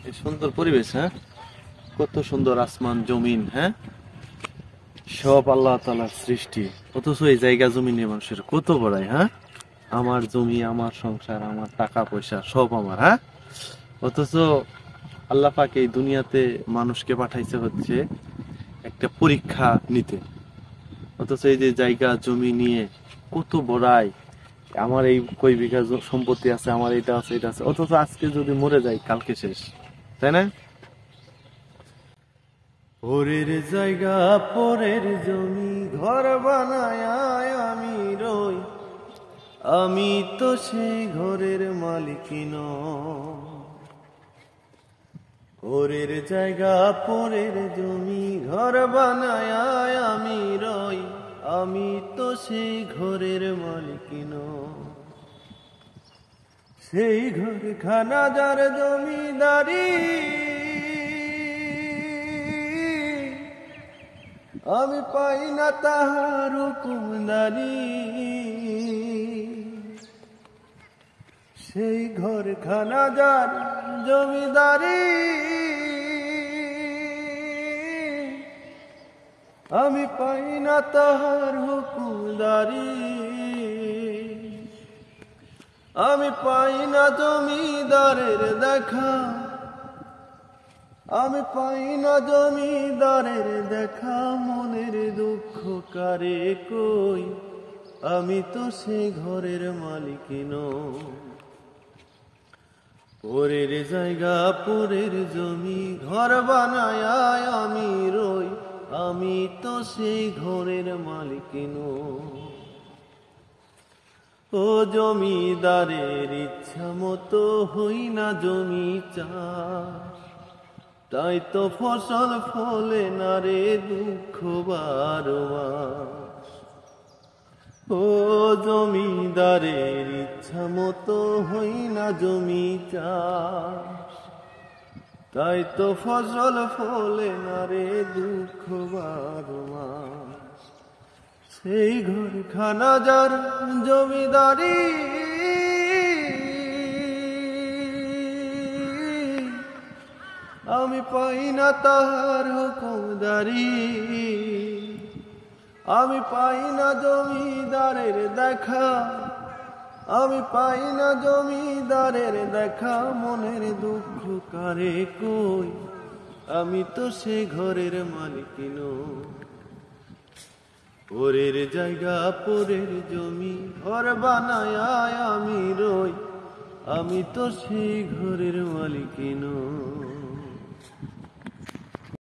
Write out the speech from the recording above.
এই সুন্দর পরিবেশ, হ্যাঁ, কত সুন্দর আসমান জমিন, হ্যাঁ, সব আল্লাহ তাআলার সৃষ্টি। অথচ এই জায়গা জমি নিয়ে মানুষের কত বড়াই, হ্যাঁ, আমার জমি, আমার সংসার, আমার টাকা পয়সা সব আমার, হ্যাঁ। অথচ আল্লাহ পাক এই দুনিয়াতে মানুষকে পাঠাইছে হচ্ছে একটা পরীক্ষা নিতে। অথচ এই যে জায়গা জমি নিয়ে কত বড়াই, আমার এই কই বিঘা সম্পত্তি আছে, আমার এটা আছে, এটা আছে, অথচ আজকে যদি মরে যাই কালকে শেষ, তাই না? পরের জায়গা পরের জমি ঘর বানায় আমি রই, আমি তো সেই ঘরের মালিক নই। পরের জায়গা পরের জমি ঘর বানায় আমি রই, আমি তো সেই ঘরের মালিক নই। সেই ঘর খানা যার জমিদারি, আমি পাই না তাহার হুকুমদারি। সেই ঘর খানা যার জমিদারি, আমি পাই না তাহার হুকুমদারি। আমি পাই না জমিদারের দেখা, আমি পাই না জমিদারের দেখা, মনের দুঃখ কারে কই, আমি তো সেই ঘরের মালিক নই। পরের জায়গা পরের জমি ঘর বানায় আমি রই, আমি তো সেই ঘরের মালিক নই। ও জমিদারের ইচ্ছা মতো হই না জমি চাষ, তাই তো ফসল ফলে না রে দুঃখ বারো মাস। ও জমিদারের ইচ্ছা মতো হই না জমি চাষ, তাই তো ফসল ফলে না রে দুঃখ বারো মাস। সেই ঘর খানা যার জমিদারি, আমি পাই না তাহার হুকুমদারি। আমি পাই না জমিদারের দেখা, আমি পাই না জমিদারের দেখা, মনের দুঃখ কারে কই, আমি তো সে ঘরের মালিক নই। পরের জায়গা পরের জমি ঘর বানায় আমি রই, আমি তো সেই ঘরের মালিক নই।